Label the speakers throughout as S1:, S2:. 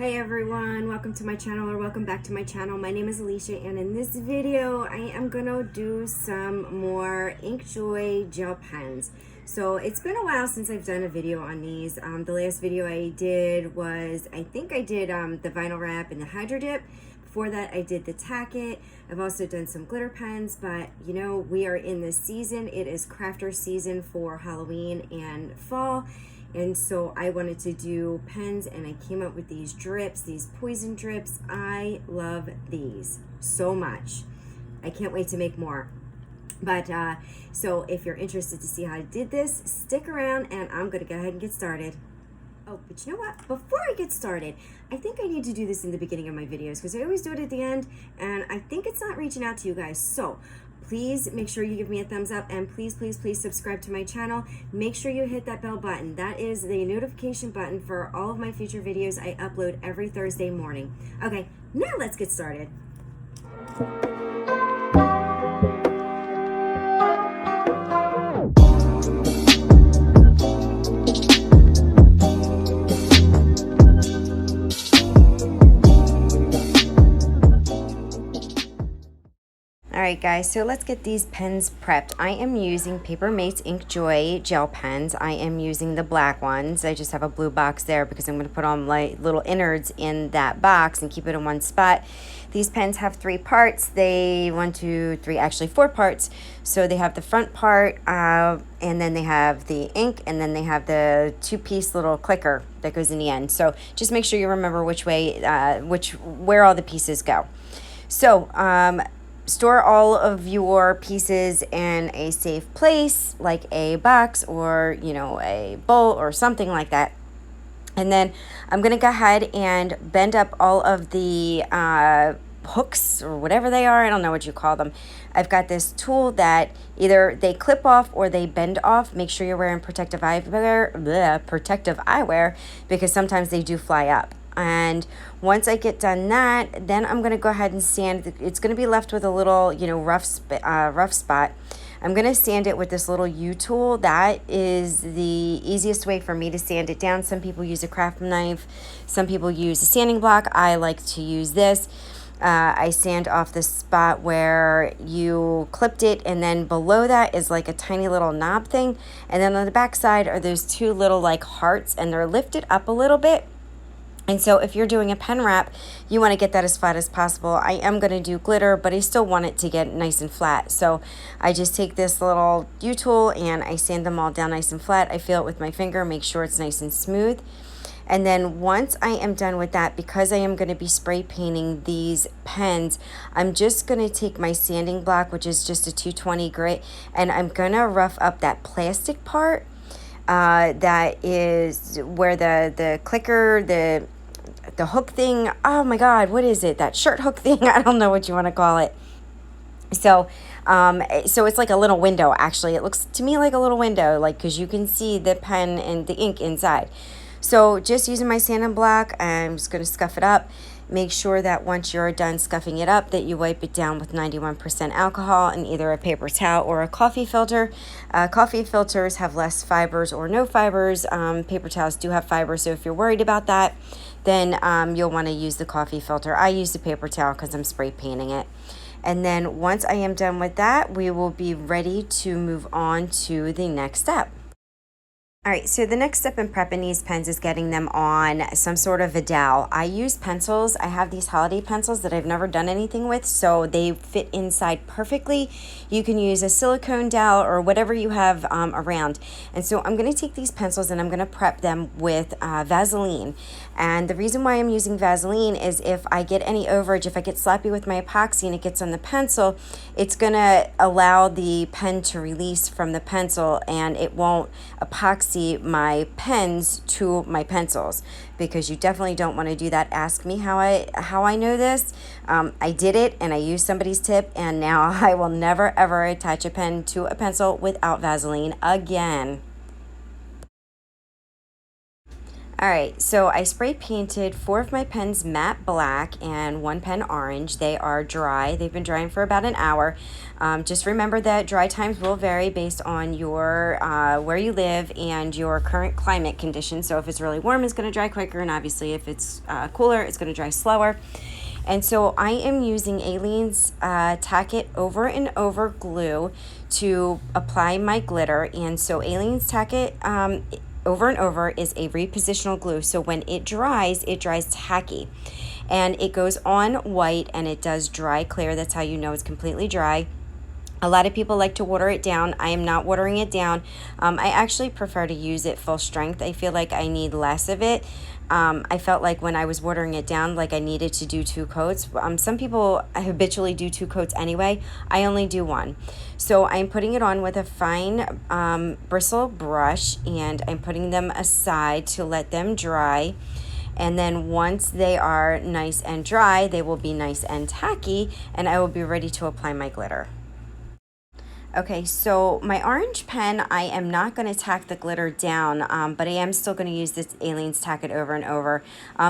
S1: Hey everyone, welcome to my channel or welcome back to my channel. My name is Alicia and in this video I am gonna do some more Inkjoy gel pens. So it's been a while since I've done a video on these. The last video I did was, I think I did the vinyl wrap and the hydro dip. Before that I did the Tack-it. I've also done some glitter pens, but you know, we are in this season. It is crafter season for Halloween and fall. And so I wanted to do pens and I came up with these drips, these poison drips. I love these so much. I can't wait to make more. But so if you're interested to see how I did this, stick around and I'm gonna go ahead and get started. Oh, but you know what? Before I get started, I think I need to do this in the beginning of my videos because I always do it at the end and I think it's not reaching out to you guys. So please make sure you give me a thumbs up and please subscribe to my channel. Make sure you hit that bell button. That is the notification button for all of my future videos I upload every Thursday morning. Okay, now let's get started. Alright guys, so let's get these pens prepped. I am using Paper Mates Inkjoy gel pens. I am using the black ones. I just have a blue box there because I'm going to put all my little innards in that box and keep it in one spot. These pens have 3 parts. Actually 4 parts. So they have the front part, and then they have the ink, and then they have the 2-piece little clicker that goes in the end. So just make sure you remember where all the pieces go. So, store all of your pieces in a safe place, like a box or, you know, a bowl or something like that. And then I'm going to go ahead and bend up all of the hooks or whatever they are. I don't know what you call them. I've got this tool that either they clip off or they bend off. Make sure you're wearing protective eyewear because sometimes they do fly up. And once I get done that, then I'm going to go ahead and sand. It's going to be left with a little, you know, rough spot. I'm going to sand it with this little U-tool. That is the easiest way for me to sand it down. Some people use a craft knife. Some people use a sanding block. I like to use this. I sand off the spot where you clipped it, and then below that is like a tiny little knob thing. And then on the back side are those 2 little like hearts, and they're lifted up a little bit. And so if you're doing a pen wrap, you want to get that as flat as possible. I am going to do glitter, but I still want it to get nice and flat. So I just take this little U-tool and I sand them all down nice and flat. I feel it with my finger, make sure it's nice and smooth. And then once I am done with that, because I am going to be spray painting these pens, I'm just going to take my sanding block, which is just a 220 grit, and I'm going to rough up that plastic part. That is where the clicker, the hook thing, oh my god, what is it, that shirt hook thing? I don't know what you want to call it. So it's like a little window. Actually, it looks to me like a little window, like, because you can see the pen and the ink inside. So just using my sanding block, I'm just going to scuff it up. Make sure that once you're done scuffing it up, that you wipe it down with 91% alcohol in either a paper towel or a coffee filter. Coffee filters have less fibers or no fibers. Paper towels do have fibers, so if you're worried about that, then you'll want to use the coffee filter. I use the paper towel because I'm spray painting it. And then once I am done with that, we will be ready to move on to the next step. Alright, so the next step in prepping these pens is getting them on some sort of a dowel. I use pencils. I have these holiday pencils that I've never done anything with, so they fit inside perfectly. You can use a silicone dowel or whatever you have around. And so I'm going to take these pencils and I'm going to prep them with Vaseline. And the reason why I'm using Vaseline is if I get any overage, if I get sloppy with my epoxy and it gets on the pencil, it's going to allow the pen to release from the pencil and it won't epoxy my pens to my pencils, because you definitely don't want to do that. Ask me how I know this. I did it and I used somebody's tip, and now I will never ever attach a pen to a pencil without Vaseline again. All right, so I spray painted 4 of my pens matte black and 1 pen orange. They are dry. They've been drying for about an hour. Just remember that dry times will vary based on your where you live and your current climate conditions. So if it's really warm, it's going to dry quicker, and obviously if it's cooler, it's going to dry slower. And so I am using Aleene's Tack-it over and over glue to apply my glitter. And so Aleene's Tack-it over and over is a repositional glue. So when it dries tacky. And it goes on white and it does dry clear. That's how you know it's completely dry. A lot of people like to water it down. I am not watering it down. I actually prefer to use it full strength. I feel like I need less of it. I felt like when I was watering it down, like I needed to do 2 coats. Some people habitually do 2 coats anyway. I only do 1. So I'm putting it on with a fine bristle brush, and I'm putting them aside to let them dry. And then once they are nice and dry, they will be nice and tacky, and I will be ready to apply my glitter. Okay, so my orange pen, I am not going to tack the glitter down, but I am still going to use this Aleene's Tack-it over and over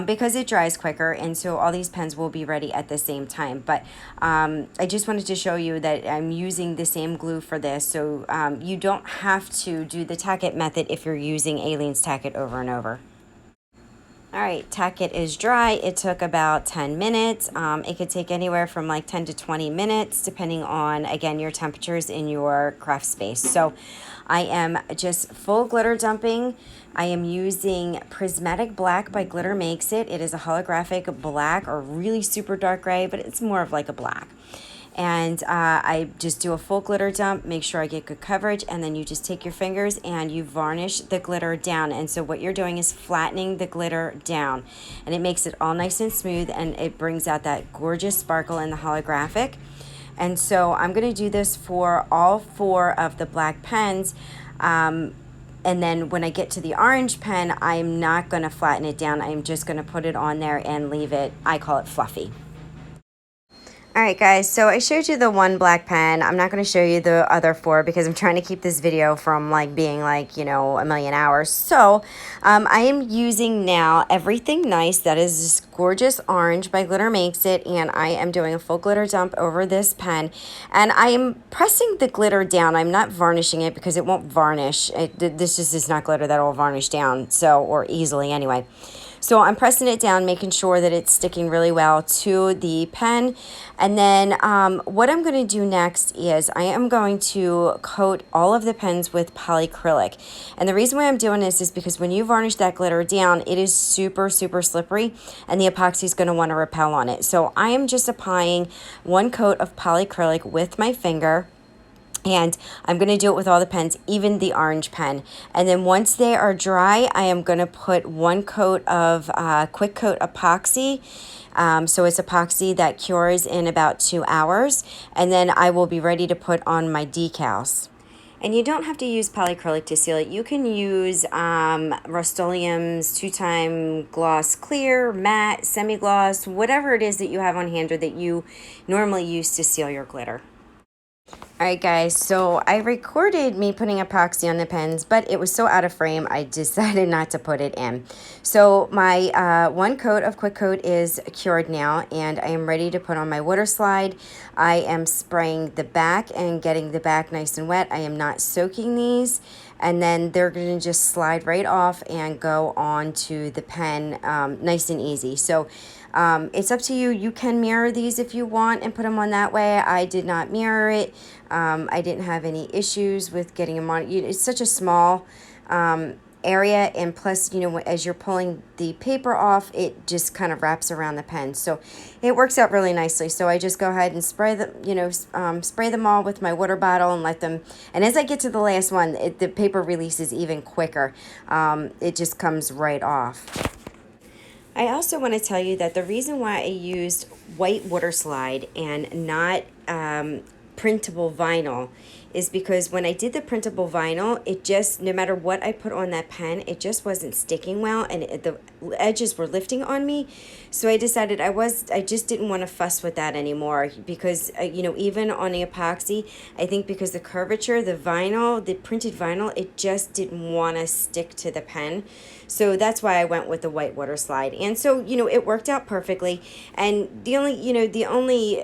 S1: because it dries quicker, and so all these pens will be ready at the same time. But I just wanted to show you that I'm using the same glue for this, so you don't have to do the Tack-it method if you're using Aleene's Tack-it over and over. All right, Tack-it is dry. It took about 10 minutes. It could take anywhere from like 10 to 20 minutes, depending on, again, your temperatures in your craft space. So I am just full glitter dumping. I am using Prismatic Black by Glitter Makes It. It is a holographic black or really super dark gray, but it's more of like a black. And I just do a full glitter dump, make sure I get good coverage, and then you just take your fingers and you varnish the glitter down. And so what you're doing is flattening the glitter down, and it makes it all nice and smooth, and it brings out that gorgeous sparkle in the holographic. And so I'm going to do this for all 4 of the black pens. And then when I get to the orange pen, I'm not going to flatten it down. I'm just going to put it on there and leave it, I call it fluffy. All right, guys, so I showed you the 1 black pen. I'm not going to show you the other 4 because I'm trying to keep this video from like being like, you know, a million hours. So I am using now Everything Nice. That is this gorgeous orange by Glitter Makes It. And I am doing a full glitter dump over this pen. And I am pressing the glitter down. I'm not varnishing it because it won't varnish. This just is not glitter that will varnish down, or easily anyway. So I'm pressing it down, making sure that it's sticking really well to the pen. And then what I'm going to do next is I am going to coat all of the pens with polyacrylic. And the reason why I'm doing this is because when you varnish that glitter down, it is super, super slippery, and the epoxy is going to want to repel on it. So I am just applying 1 coat of polyacrylic with my finger. And I'm going to do it with all the pens, even the orange pen. And then once they are dry, I am going to put 1 coat of quick coat epoxy. So it's epoxy that cures in about 2 hours. And then I will be ready to put on my decals. And you don't have to use polyacrylic to seal it. You can use Rust-Oleum's 2-time gloss clear, matte, semi-gloss, whatever it is that you have on hand or that you normally use to seal your glitter. Alright guys, so I recorded me putting epoxy on the pens, but it was so out of frame I decided not to put it in. So my 1 coat of quick coat is cured now, and I am ready to put on my water slide. I am spraying the back and getting the back nice and wet. I am not soaking these, and then they're going to just slide right off and go on to the pen nice and easy. So it's up to you. You can mirror these if you want and put them on that way. I did not mirror it. I didn't have any issues with getting them on. It's such a small area, and plus, you know, as you're pulling the paper off, it just kind of wraps around the pen. So it works out really nicely. So I just go ahead and spray them, you know, spray them all with my water bottle and let them, and as I get to the last one, the paper releases even quicker. It just comes right off. I also want to tell you that the reason why I used white water slide and not printable vinyl is because when I did the printable vinyl, it just, no matter what I put on that pen, it just wasn't sticking well, and the edges were lifting on me. So I decided I just didn't want to fuss with that anymore, because you know, even on the epoxy, I think because the curvature, the vinyl, the printed vinyl, it just didn't want to stick to the pen. So that's why I went with the white water slide. And so, you know, it worked out perfectly. And the only, you know, the only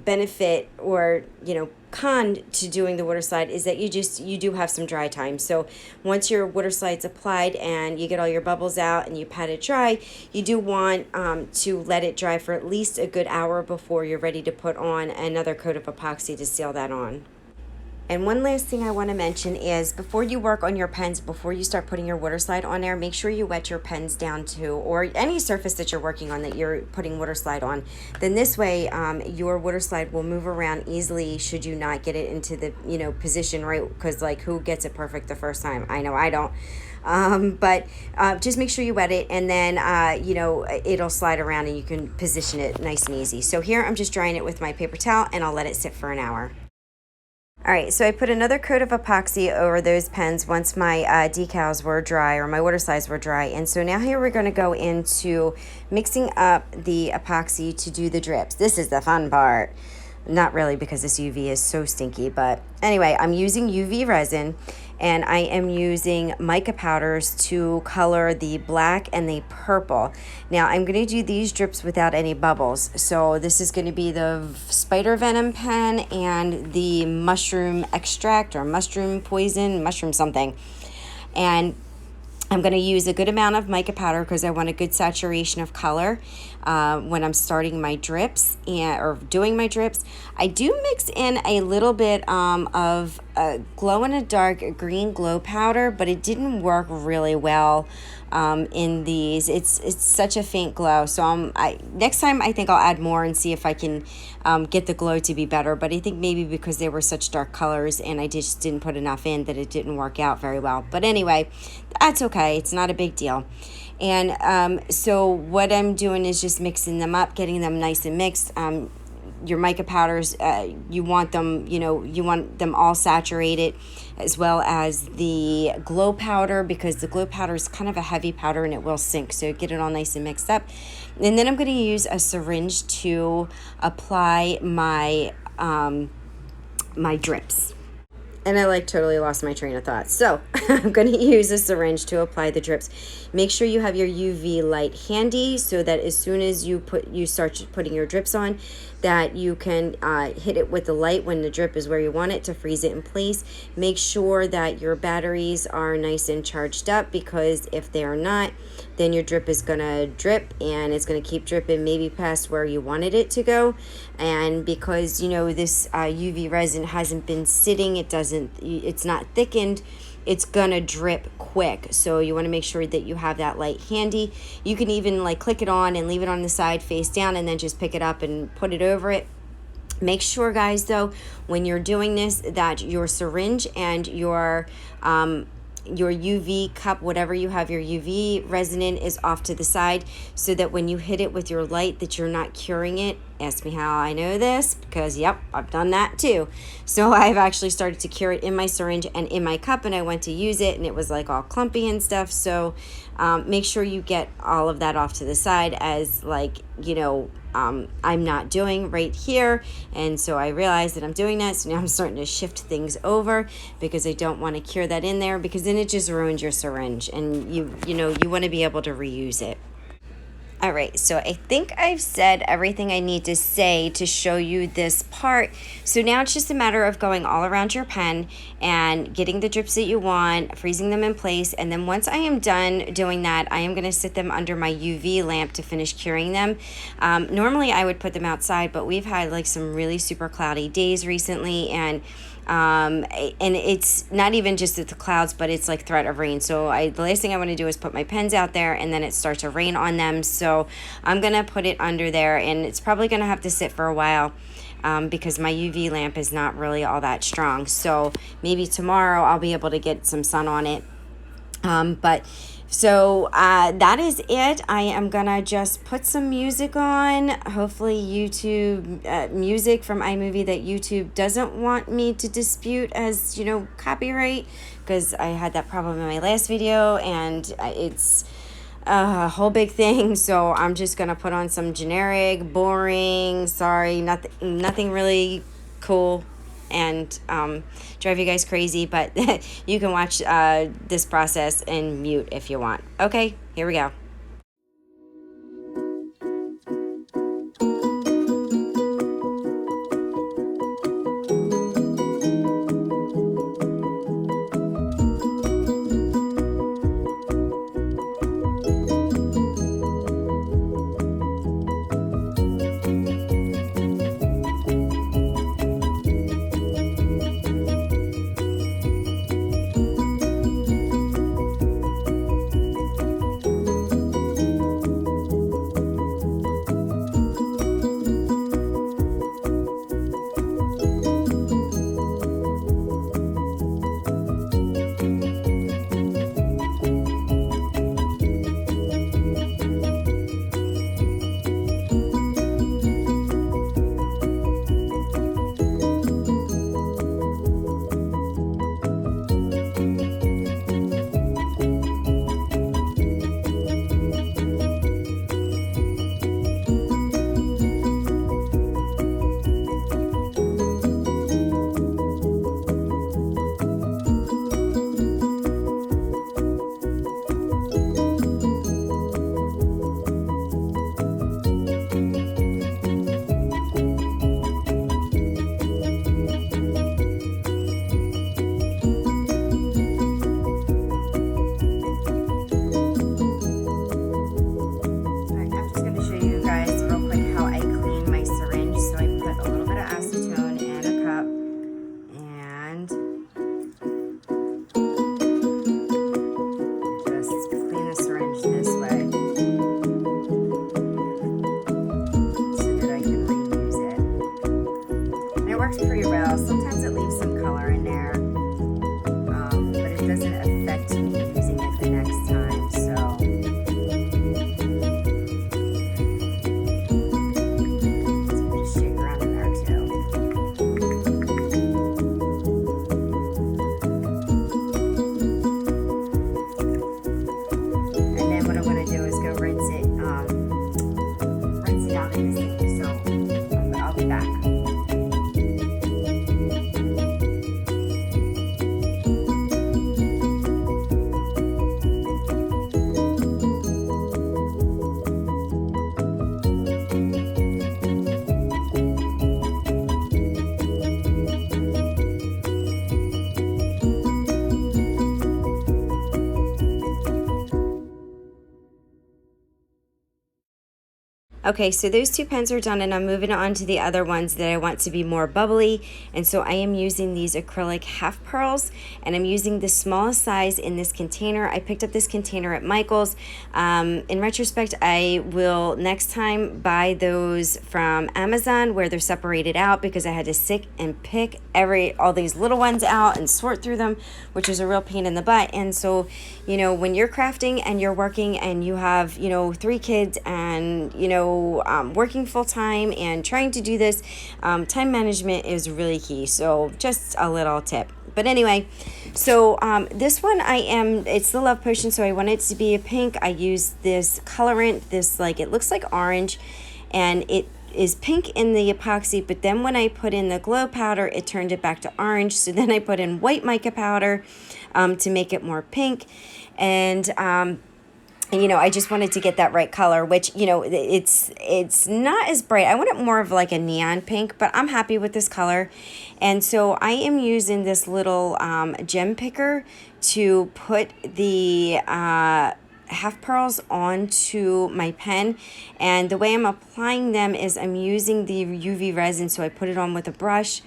S1: benefit or, you know, con to doing the water slide is that you do have some dry time. So once your water slide's applied and you get all your bubbles out and you pat it dry, you do want to let it dry for at least a good hour before you're ready to put on another coat of epoxy to seal that on. And one last thing I want to mention is before you work on your pens, before you start putting your water slide on there, make sure you wet your pens down too, or any surface that you're working on that you're putting water slide on. Then this way your water slide will move around easily should you not get it into the, you know, position right, because like who gets it perfect the first time? I know I don't. But just make sure you wet it, and then you know, it'll slide around and you can position it nice and easy. So here I'm just drying it with my paper towel and I'll let it sit for an hour. All right, so I put another coat of epoxy over those pens once my decals were dry, or my water slides were dry. And so now here we're going to go into mixing up the epoxy to do the drips. This is the fun part. Not really, because this UV is so stinky, but anyway, I'm using UV resin, and I am using mica powders to color the black and the purple. Now I'm going to do these drips without any bubbles. So this is going to be the spider venom pen and the mushroom extract or mushroom poison, mushroom something. And I'm going to use a good amount of mica powder because I want a good saturation of color when I'm starting my drips or doing my drips. I do mix in a little bit of glow-in-the-dark green glow powder, but it didn't work really well in these. It's such a faint glow. So next time I think I'll add more and see if I can get the glow to be better. But I think maybe because they were such dark colors and I just didn't put enough in that it didn't work out very well. But anyway, that's okay. It's not a big deal. And so what I'm doing is just mixing them up, getting them nice and mixed. Your mica powders, you want them, you know, you want them all saturated, as well as the glow powder, because the glow powder is kind of a heavy powder and it will sink. So get it all nice and mixed up. And then I'm going to use a syringe to apply my my drips. And I totally lost my train of thought. So I'm going to use a syringe to apply the drips. Make sure you have your UV light handy so that as soon as you start putting your drips on, that you can hit it with the light when the drip is where you want it to freeze it in place. Make sure that your batteries are nice and charged up, because if they are not, then your drip is going to drip and it's going to keep dripping maybe past where you wanted it to go. And because, you know, this UV resin hasn't been sitting, it's not thickened, it's gonna drip quick. So you want to make sure that you have that light handy. You can even click it on and leave it on the side face down and then just pick it up and put it over it. Make sure, guys, though, when you're doing this, that your syringe and your UV cup, whatever you have your UV resin in, is off to the side, so that when you hit it with your light, that you're not curing it. Ask me how I know this, because yep, I've done that too. So I've actually started to cure it in my syringe and in my cup, and I went to use it and it was all clumpy and stuff. So make sure you get all of that off to the side, as I'm not doing right here. And so I realized that I'm doing that. So now I'm starting to shift things over, because I don't want to cure that in there, because then it just ruins your syringe, and you want to be able to reuse it. All right, so I think I've said everything I need to say to show you this part. So now it's just a matter of going all around your pen and getting the drips that you want, freezing them in place. And then once I am done doing that, I am going to sit them under my UV lamp to finish curing them. Normally I would put them outside, but we've had some really super cloudy days recently, and it's not even just the clouds, but it's threat of rain. So the last thing I want to do is put my pens out there and then it starts to rain on them. So I'm going to put it under there, and it's probably going to have to sit for a while, because my UV lamp is not really all that strong. So maybe tomorrow I'll be able to get some sun on it. So that is it. I am gonna just put some music on, hopefully YouTube music from iMovie that YouTube doesn't want me to dispute as, copyright, because I had that problem in my last video, and it's a whole big thing. So I'm just gonna put on some generic, boring, sorry, nothing really cool, and drive you guys crazy, but you can watch this process in mute if you want. Okay, here we go. Pretty well. Sometimes it leaves some color in there, but it doesn't affect me using it the next time. So just shake around in there too. And then what I'm going to do is go rinse it out in the sink. So I'll be back. Okay, so those two pens are done, and I'm moving on to the other ones that I want to be more bubbly. And so I am using these acrylic half pearls, and I'm using the smallest size in this container. I picked up this container at Michael's. In retrospect, I will next time buy those from Amazon where they're separated out, because I had to sit and pick all these little ones out and sort through them, which is a real pain in the butt. And so, you know, when you're crafting and you're working and you have, you know, 3 kids and, you know, working full-time and trying to do this, time management is really key. So just a little tip. But anyway, so this one it's the Love Potion, so I want it to be a pink. I used this colorant, it looks like orange, and it is pink in the epoxy, but then when I put in the glow powder, it turned it back to orange. So then I put in white mica powder to make it more pink. And you know, I just wanted to get that right color, which, you know, it's not as bright. I want it more of like a neon pink, but I'm happy with this color. And so I am using this little gem picker to put the half pearls onto my pen. And the way I'm applying them is I'm using the UV resin. So I put it on with a brush,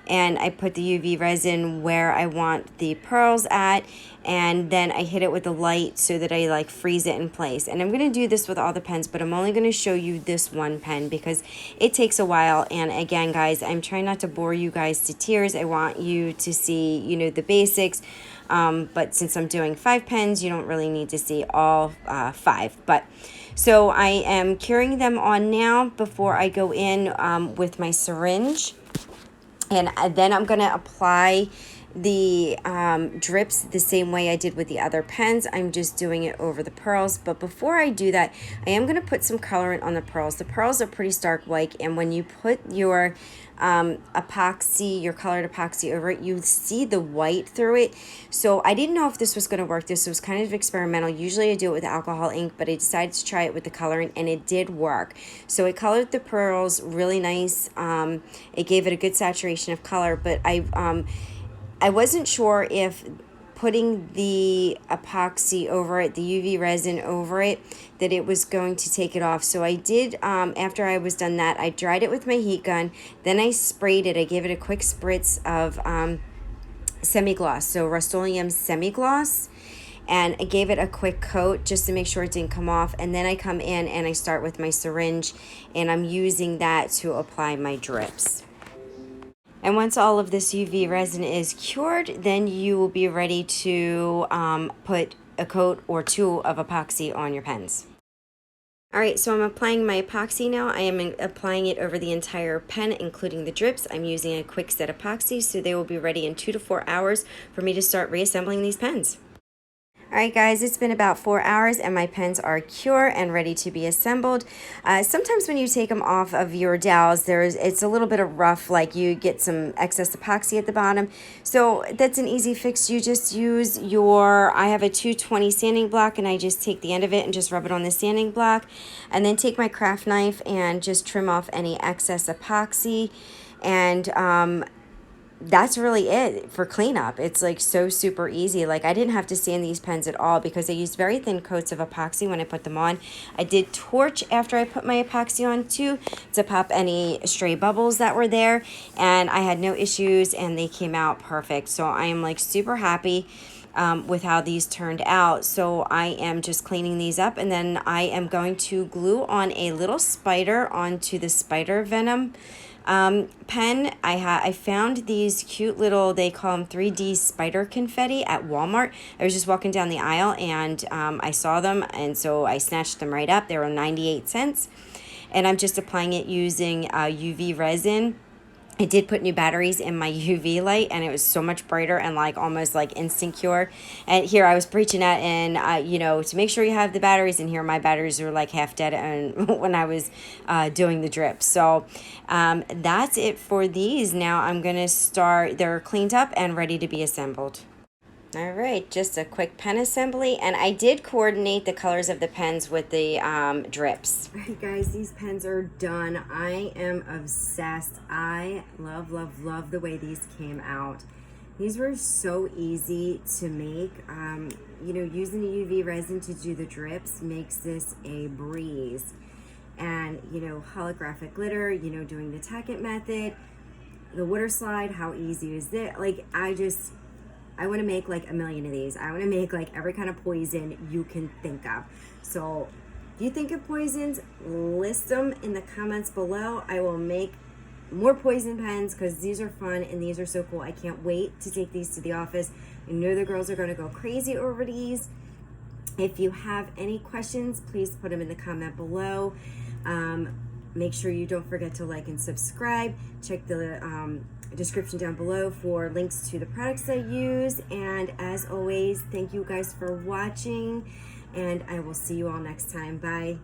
S1: and I put the UV resin where I want the pearls at, and then I hit it with the light so that I freeze it in place. And I'm going to do this with all the pens, but I'm only going to show you this one pen because it takes a while. And again, guys, I'm trying not to bore you guys to tears. I want you to see, you know, the basics. But since I'm doing 5 pens, you don't really need to see all 5. But so I am curing them on now before I go in with my syringe. And then I'm going to apply the drips the same way I did with the other pens. I'm just doing it over the pearls. But before I do that, I am going to put some colorant on the pearls. The pearls are pretty stark white, and when you put your epoxy, your colored epoxy over it, you see the white through it. So I didn't know if this was going to work. This was kind of experimental. Usually I do it with alcohol ink, but I decided to try it with the colorant, and it did work. So it colored the pearls really nice. It gave it a good saturation of color, but I wasn't sure if putting the epoxy over it, the UV resin over it, that it was going to take it off. So I did, after I was done that, I dried it with my heat gun. Then I sprayed it. I gave it a quick spritz of semi-gloss, so Rust-Oleum semi-gloss. And I gave it a quick coat just to make sure it didn't come off. And then I come in and I start with my syringe, and I'm using that to apply my drips. And once all of this UV resin is cured, then you will be ready to put a coat or two of epoxy on your pens. All right, so I'm applying my epoxy now. I am applying it over the entire pen, including the drips. I'm using a quick set epoxy, so they will be ready in 2 to 4 hours for me to start reassembling these pens. All right, guys, it's been about 4 hours and my pens are cured and ready to be assembled. Sometimes when you take them off of your dowels, it's a little bit of rough, like you get some excess epoxy at the bottom. So that's an easy fix. You just use I have a 220 sanding block, and I just take the end of it and just rub it on the sanding block, and then take my craft knife and just trim off any excess epoxy. And that's really it for cleanup. It's like so super easy. Like I didn't have to sand these pens at all because I used very thin coats of epoxy when I put them on. I did torch after I put my epoxy on too to pop any stray bubbles that were there, and I had no issues and they came out perfect. So I am like super happy with how these turned out. So I am just cleaning these up, and then I am going to glue on a little spider onto the spider venom pen. I found these cute little, they call them 3D spider confetti at Walmart. I was just walking down the aisle and I saw them, and so I snatched them right up. They were 98 cents, and I'm just applying it using UV resin. I did put new batteries in my UV light, and it was so much brighter and like almost like instant cure. And here I was preaching at, and you know, to make sure you have the batteries in here. My batteries were like half dead and when I was doing the drip. So that's it for these. Now I'm gonna start. They're cleaned up and ready to be assembled. All right, just a quick pen assembly, and I did coordinate the colors of the pens with the drips. All right, guys, these pens are done. I am obsessed. I love, love, love the way these came out. These were so easy to make. You know, using the UV resin to do the drips makes this a breeze. And, you know, holographic glitter, you know, doing the Tack-it method, the water slide, how easy is it? Like, I want to make like a million of these. I want to make like every kind of poison you can think of. So if you think of poisons, list them in the comments below. I will make more poison pens because these are fun and these are so cool. I can't wait to take these to the office. I know the girls are going to go crazy over these. If you have any questions, please put them in the comment below. Make sure you don't forget to like and subscribe. Check the description down below for links to the products I use. And as always, thank you guys for watching, and I will see you all next time. Bye.